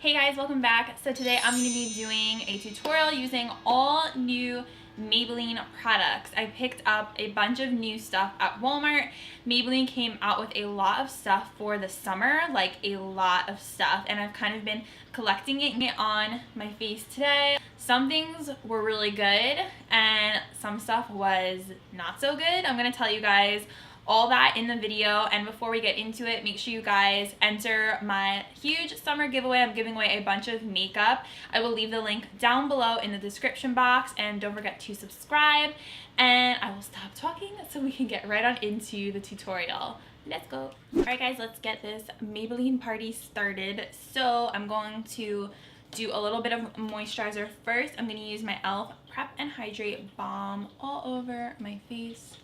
Hey guys, welcome back. So today I'm going to be doing a tutorial using all new Maybelline products. I picked up a bunch of new stuff at Walmart. Maybelline came out with a lot of stuff for the summer, like a lot of stuff, and I've kind of been collecting it on my face today. Some things were really good and some stuff was not so good. I'm going to tell you guys all that in the video, and before we get into it, make sure you guys enter my huge summer giveaway. I'm giving away a bunch of makeup. I will leave the link down below in the description box, and don't forget to subscribe, and I will stop talking so we can get right on into the tutorial. Let's go. Alright guys, let's get this Maybelline party started. So I'm going to do a little bit of moisturizer first. I'm going to use my e.l.f. Prep and Hydrate Balm all over my face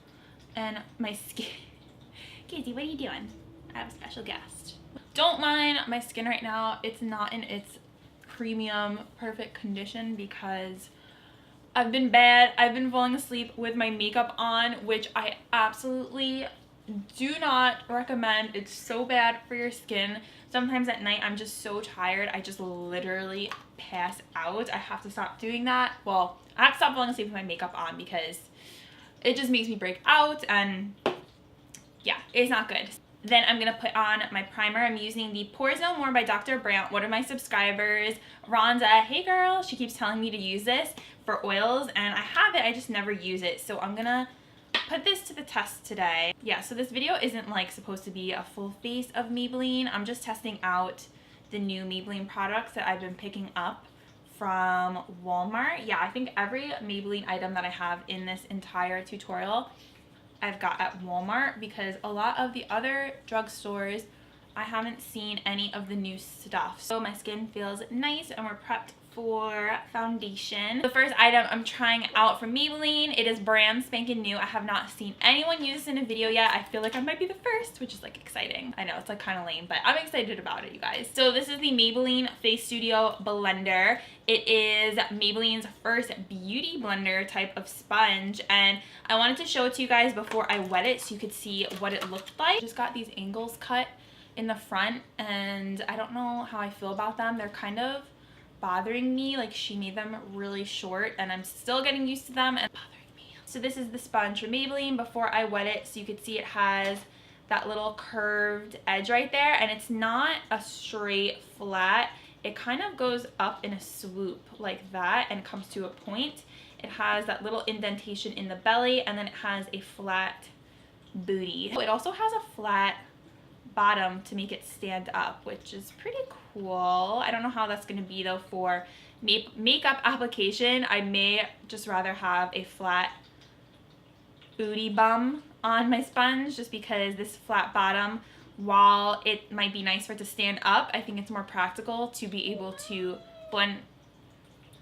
and my skin. Casey, what are you doing? I have a special guest. Don't mind my skin right now. It's not in its premium perfect condition because I've been bad. I've been falling asleep with my makeup on, which I absolutely do not recommend. It's so bad for your skin. Sometimes at night I'm just so tired, I just literally pass out. I have to stop doing that. Well, I have to stop falling asleep with my makeup on because it just makes me break out, and yeah, it's not good. Then I'm going to put on my primer. I'm using the Pores No More by Dr. Brandt. One of my subscribers, Rhonda, hey girl, she keeps telling me to use this for oils, and I have it, I just never use it. So I'm going to put this to the test today. Yeah, so this video isn't like supposed to be a full face of Maybelline. I'm just testing out the new Maybelline products that I've been picking up from Walmart. Yeah, I think every Maybelline item that I have in this entire tutorial I've got at Walmart, because a lot of the other drugstores I haven't seen any of the new stuff. So my skin feels nice and we're prepped for foundation. The first item I'm trying out from Maybelline, it is brand spanking new. I have not seen anyone use this in a video yet. I feel like I might be the first, which is like exciting. I know it's like kind of lame, but I'm excited about it, you guys. So this is the Maybelline Face Studio Blender. It is Maybelline's first beauty blender type of sponge, and I wanted to show it to you guys before I wet it so you could see what it looked like. Just got these angles cut in the front, and I don't know how I feel about them. They're kind of bothering me. Like, she made them really short and I'm still getting used to them and bothering me. So this is the sponge from Maybelline before I wet it, so you can see it has that little curved edge right there, and it's not a straight flat. It kind of goes up in a swoop like that and comes to a point. It has that little indentation in the belly, and then it has a flat booty. It also has a flat bottom to make it stand up, which is pretty cool. I don't know how that's going to be though for makeup application. I may just rather have a flat booty bum on my sponge, just because this flat bottom, while it might be nice for it to stand up, I think it's more practical to be able to blend.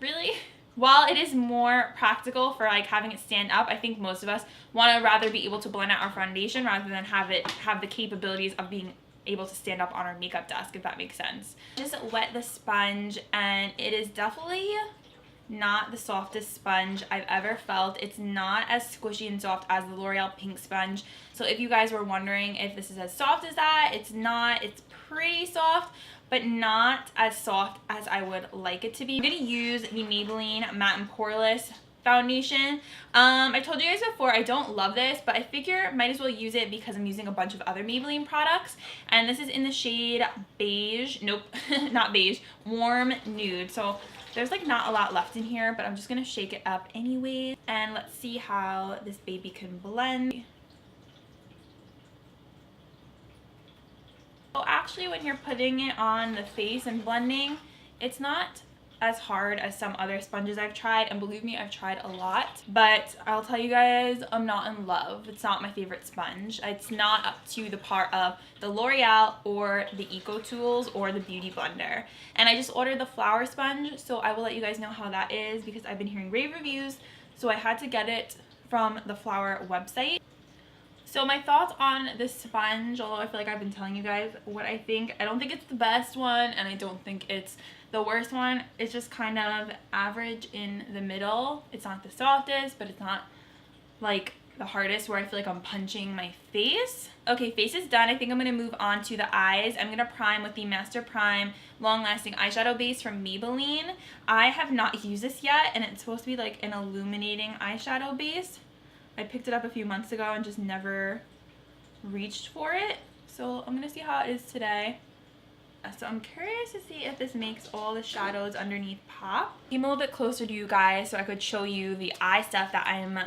Really? While it is more practical for like having it stand up, I think most of us want to rather be able to blend out our foundation rather than have it have the capabilities of being able to stand up on our makeup desk, if that makes sense. Just wet the sponge, and it is definitely not the softest sponge I've ever felt. It's not as squishy and soft as the L'Oreal Pink sponge. So if you guys were wondering if this is as soft as that, it's not. It's pretty soft, but not as soft as I would like it to be. I'm going to use the Maybelline Matte and Poreless foundation. I told you guys before I don't love this, but I figure might as well use it because I'm using a bunch of other Maybelline products, and this is in the shade beige. Nope, not beige, warm nude. So there's like not a lot left in here, but I'm just going to shake it up anyways, and let's see how this baby can blend. So actually, when you're putting it on the face and blending, it's not as hard as some other sponges I've tried, and believe me, I've tried a lot, but I'll tell you guys, I'm not in love. It's not my favorite sponge. It's not up to the part of the L'Oreal or the Eco Tools or the Beauty Blender. And I just ordered the flower sponge, so I will let you guys know how that is because I've been hearing rave reviews, so I had to get it from the flower website. So my thoughts on this sponge, although I feel like I've been telling you guys what I think, I don't think it's the best one, and I don't think it's the worst one. It's just kind of average in the middle. It's not the softest, but it's not like the hardest, where I feel like I'm punching my face. Okay, face is done. I think I'm going to move on to the eyes. I'm going to prime with the Master Prime Long Lasting Eyeshadow Base from Maybelline. I have not used this yet, and it's supposed to be like an illuminating eyeshadow base. I picked it up a few months ago and just never reached for it. So I'm going to see how it is today. So I'm curious to see if this makes all the shadows underneath pop. I'm a little bit closer to you guys so I could show you the eye stuff that I'm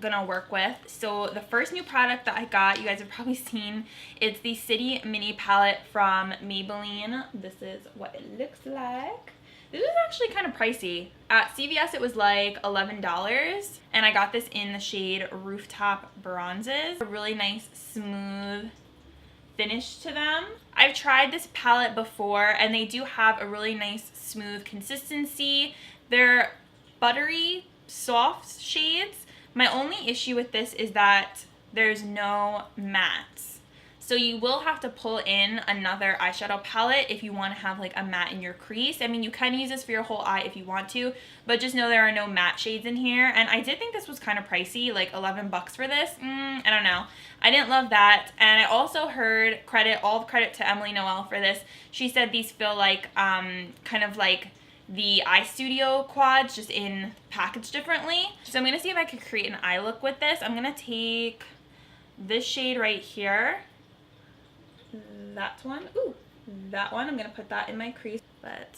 gonna work with. So the first new product that I got, you guys have probably seen, it's the City Mini Palette from Maybelline. This is what it looks like. This is actually kind of pricey. At CVS it was like $11, and I got this in the shade Rooftop Bronzes. A really nice smooth finish to them. I've tried this palette before, and they do have a really nice smooth consistency. They're buttery, soft shades. My only issue with this is that there's no mattes. So you will have to pull in another eyeshadow palette if you want to have like a matte in your crease. I mean, you can use this for your whole eye if you want to, but just know there are no matte shades in here. And I did think this was kind of pricey, like 11 bucks for this. I don't know. I didn't love that. And I also heard all credit to Emily Noel for this. She said these feel like kind of like the Eye Studio quads, just in packaged differently. So I'm gonna see if I could create an eye look with this. I'm gonna take this shade right here. That one. Ooh, that one. I'm gonna put that in my crease, but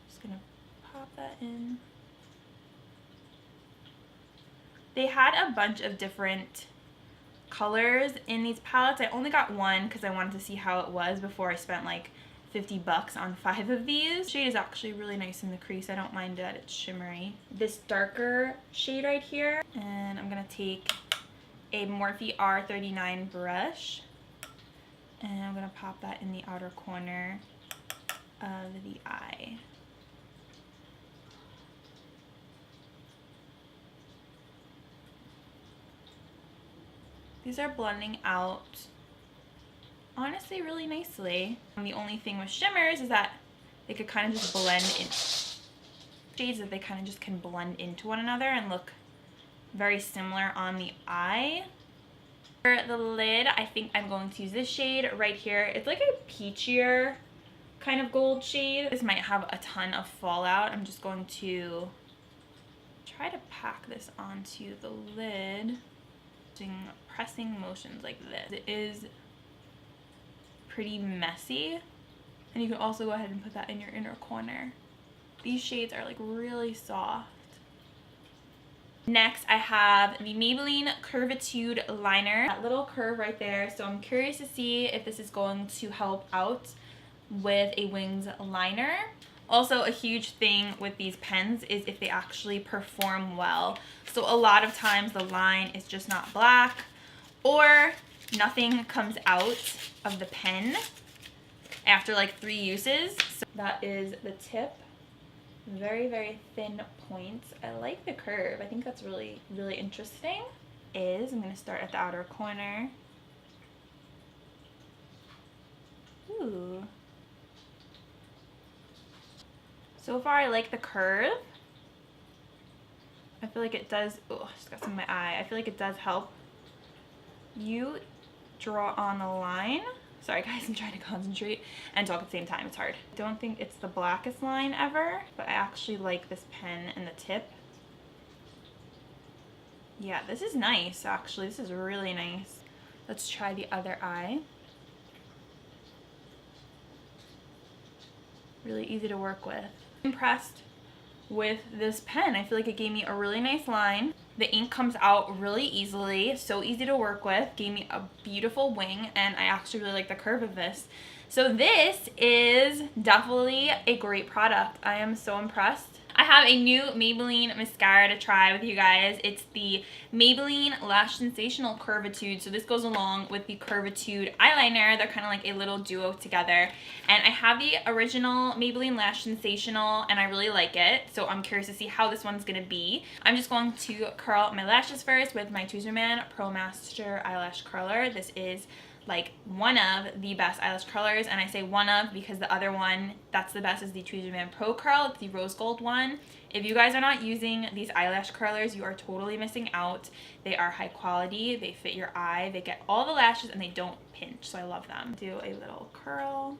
just gonna pop that in. They had a bunch of different colors in these palettes. I only got one because I wanted to see how it was before I spent like 50 bucks on 5 of these. The shade is actually really nice in the crease. I don't mind that it's shimmery. This darker shade right here, and I'm gonna take a Morphe R39 brush, and I'm gonna pop that in the outer corner of the eye. These are blending out honestly really nicely. And the only thing with shimmers is that they could kind of just blend in. Shades that they kind of just can blend into one another and look very similar on the eye. For the lid, I think I'm going to use this shade right here. It's like a peachier kind of gold shade. This might have a ton of fallout. I'm just going to try to pack this onto the lid using pressing motions like this. It is pretty messy, and you can also go ahead and put that in your inner corner. These shades are like really soft. Next, I have the Maybelline Curvitude liner. That little curve right there. So I'm curious to see if this is going to help out with a winged liner. Also, a huge thing with these pens is if they actually perform well. So a lot of times the line is just not black, or nothing comes out of the pen after like 3 uses. So that is the tip. Very, very thin points. I like the curve. I think that's really, really interesting. I'm going to start at the outer corner. Ooh. So far, I like the curve. I feel like it does, oh, I just got some in my eye. I feel like it does help you draw on the line. Sorry guys, I'm trying to concentrate and talk at the same time. It's hard. I don't think it's the blackest line ever, but I actually like this pen and the tip. Yeah, this is nice actually. This is really nice. Let's try the other eye. Really easy to work with. I'm impressed with this pen. I feel like it gave me a really nice line. The ink comes out really easily, so easy to work with. Gave me a beautiful wing, and I actually really like the curve of this. So this is definitely a great product. I am so impressed. I have a new Maybelline mascara to try with you guys. It's the Maybelline Lash Sensational Curvitude. So this goes along with the Curvitude eyeliner. They're kind of like a little duo together. And I have the original Maybelline Lash Sensational, and I really like it. So I'm curious to see how this one's going to be. I'm just going to curl my lashes first with my Tweezerman Pro Master Eyelash Curler. This is like one of the best eyelash curlers, and I say one of because the other one that's the best is the Tweezerman Man Pro Curl. It's the rose gold one. If you guys are not using these eyelash curlers, you are totally missing out. They are high quality, they fit your eye, they get all the lashes, and they don't pinch, so I love them. Do a little curl.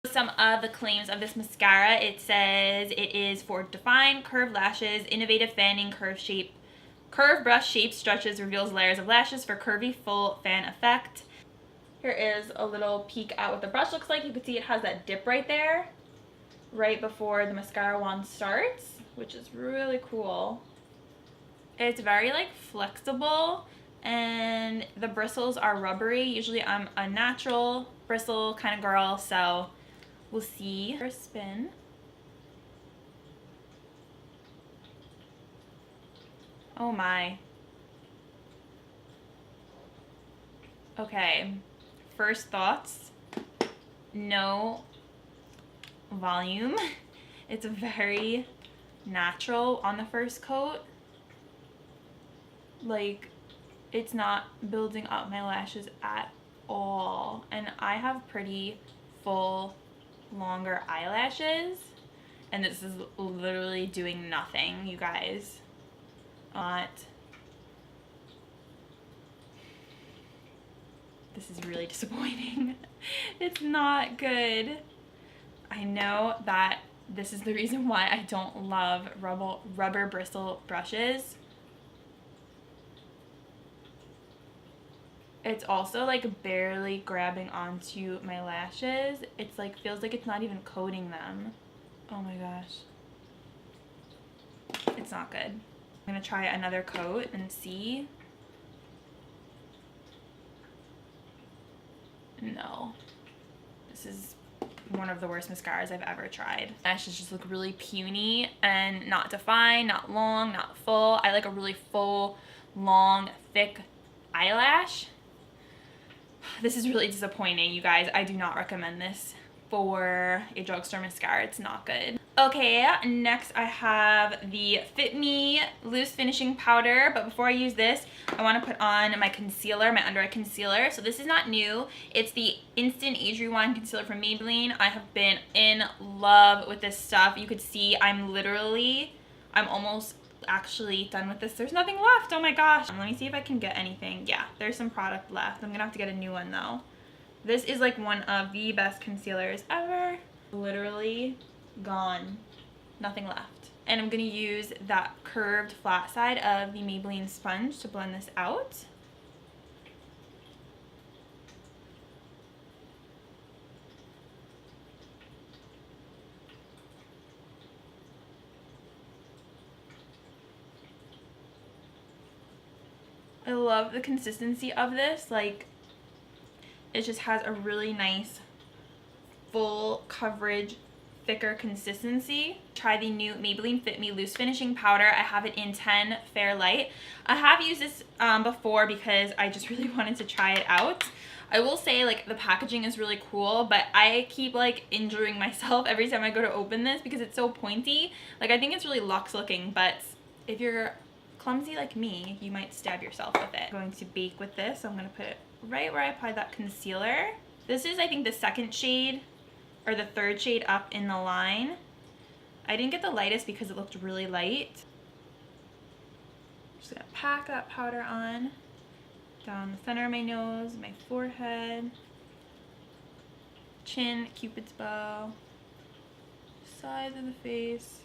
Some of the claims of this mascara, it says it is for defined curved lashes, innovative fanning, curve brush shape stretches, reveals layers of lashes for curvy full fan effect. Here is a little peek at what the brush looks like. You can see it has that dip right there, right before the mascara wand starts, which is really cool. It's very like flexible, and the bristles are rubbery. Usually I'm a natural bristle kind of girl, so we'll see. First spin. Oh my. Okay, first thoughts, no volume. It's very natural on the first coat. Like, it's not building up my lashes at all. And I have pretty full, longer eyelashes, and this is literally doing nothing, you guys. This is really disappointing. It's not good. I know that this is the reason why I don't love rubber bristle brushes. It's also like barely grabbing onto my lashes. It's like, feels like it's not even coating them. Oh my gosh. It's not good. I'm gonna try another coat and see. No. This is one of the worst mascaras I've ever tried. Lashes just look really puny and not defined, not long, not full. I like a really full, long, thick eyelash. This is really disappointing, you guys. I do not recommend this for a drugstore mascara. It's not good. Okay, next I have the Fit Me Loose Finishing Powder, but before I use this, I want to put on my concealer, my under eye concealer. So this is not new. It's the Instant Age Rewind Concealer from Maybelline. I have been in love with this stuff. You could see I'm almost actually done with this. There's nothing left. Oh my gosh. Let me see if I can get anything. Yeah, there's some product left. I'm gonna have to get a new one though. This is like one of the best concealers ever. Literally gone. Nothing left. And I'm gonna use that curved flat side of the Maybelline sponge to blend this out. I love the consistency of this. Like, it just has a really nice full coverage, thicker consistency. Try the new Maybelline Fit Me Loose Finishing Powder. I have it in 10 Fair Light. I have used this before because I just really wanted to try it out. I will say, like, the packaging is really cool, but I keep like injuring myself every time I go to open this because it's so pointy. Like, I think it's really luxe looking, but if you're clumsy like me, you might stab yourself with it. I'm going to bake with this, so I'm going to put it right where I applied that concealer. This is, I think, the second shade or the third shade up in the line. I didn't get the lightest because it looked really light. Just gonna pack that powder on down the center of my nose, my forehead, chin, cupid's bow, sides of the face.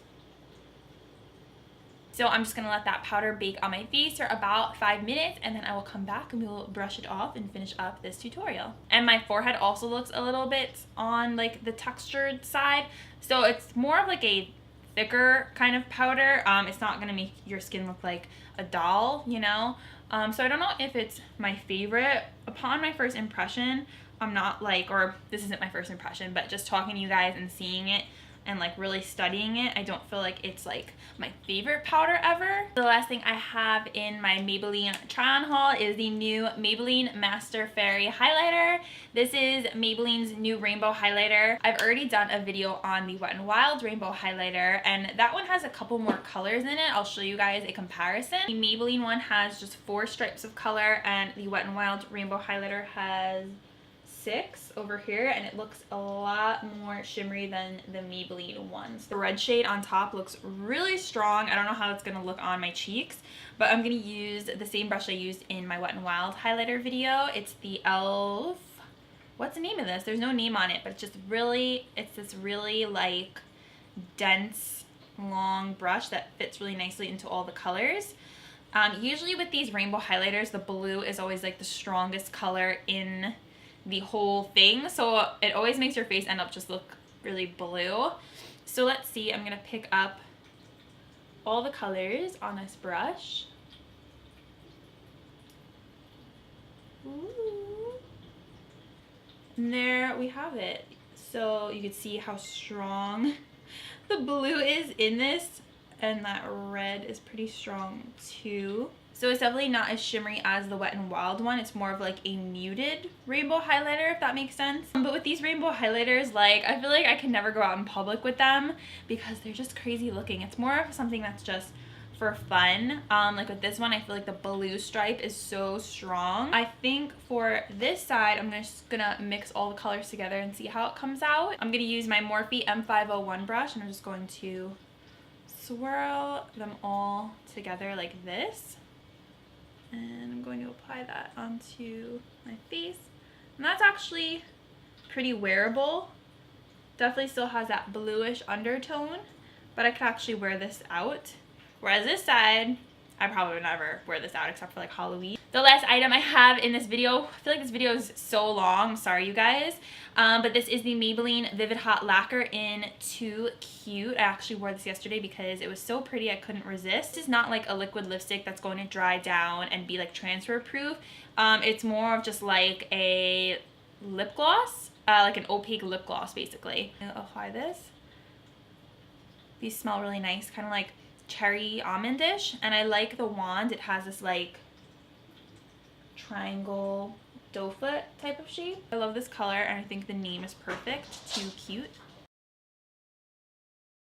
So I'm just gonna let that powder bake on my face for about 5 minutes, and then I will come back and we will brush it off and finish up this tutorial. And my forehead also looks a little bit on like the textured side, so it's more of like a thicker kind of powder. It's not gonna make your skin look like a doll, you know? So I don't know if it's my favorite. Upon my first impression, I'm not like, or this isn't my first impression, but just talking to you guys and seeing it and like really studying it, I don't feel like it's like my favorite powder ever. The last thing I have in my Maybelline try-on haul is the new Maybelline Master Fairy highlighter. This is Maybelline's new rainbow highlighter. I've already done a video on the Wet n Wild rainbow highlighter, and that one has a couple more colors in it. I'll show you guys a comparison. The Maybelline one has just 4 stripes of color, and the Wet n Wild rainbow highlighter has 6 over here, and it looks a lot more shimmery than the Maybelline ones. The red shade on top looks really strong. I don't know how it's gonna look on my cheeks, but I'm gonna use the same brush I used in my Wet n Wild highlighter video. It's the e.l.f. What's the name of this? There's no name on it, but it's just really, it's this really like dense, long brush that fits really nicely into all the colors. Usually with these rainbow highlighters, the blue is always like the strongest color in the whole thing, so it always makes your face end up just look really blue. So let's see, I'm gonna pick up all the colors on this brush. Ooh. And there we have it. So you can see how strong the blue is in this, and that red is pretty strong too. So it's definitely not as shimmery as the Wet n Wild one. It's more of like a muted rainbow highlighter, if that makes sense. But with these rainbow highlighters, like I feel like I can never go out in public with them because they're just crazy looking. It's more of something that's just for fun. Like with this one, I feel like the blue stripe is so strong. I think for this side, I'm just gonna mix all the colors together and see how it comes out. I'm gonna use my Morphe M501 brush, and I'm just going to swirl them all together like this. And I'm going to apply that onto my face. And that's actually pretty wearable. Definitely still has that bluish undertone, but I could actually wear this out. Whereas this side, I probably would never wear this out except for like Halloween. The last item I have in this video, I feel like this video is so long, I'm sorry you guys, but this is the Maybelline Vivid Hot Lacquer in Too Cute. I actually wore this yesterday because it was so pretty I couldn't resist. This is not like a liquid lipstick that's going to dry down and be like transfer proof. It's more of just like a lip gloss, like an opaque lip gloss basically. I'll apply this. These smell really nice, kind of like cherry almondish, and I like the wand. It has this like triangle doe foot type of shape. I love this color, and I think the name is perfect. Too Cute.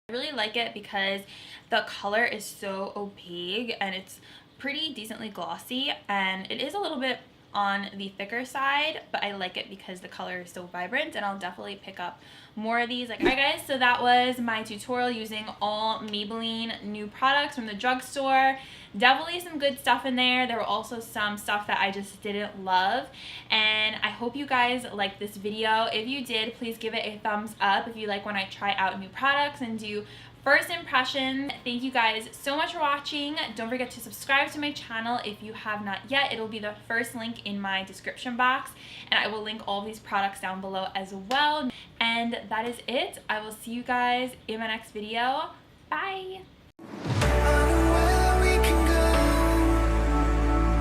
I really like it because the color is so opaque and it's pretty decently glossy, and it is a little bit on the thicker side, but I like it because the color is so vibrant, and I'll definitely pick up more of these. Alright guys, so that was my tutorial using all Maybelline new products from the drugstore. Definitely some good stuff in there. There were also some stuff that I just didn't love, and I hope you guys liked this video. If you did, please give it a thumbs up if you like when I try out new products and do first impression. Thank you guys so much for watching. Don't forget to subscribe to my channel if you have not yet. It'll be the first link in my description box, and I will link all of these products down below as well. And that is it. I will see you guys in my next video. Bye!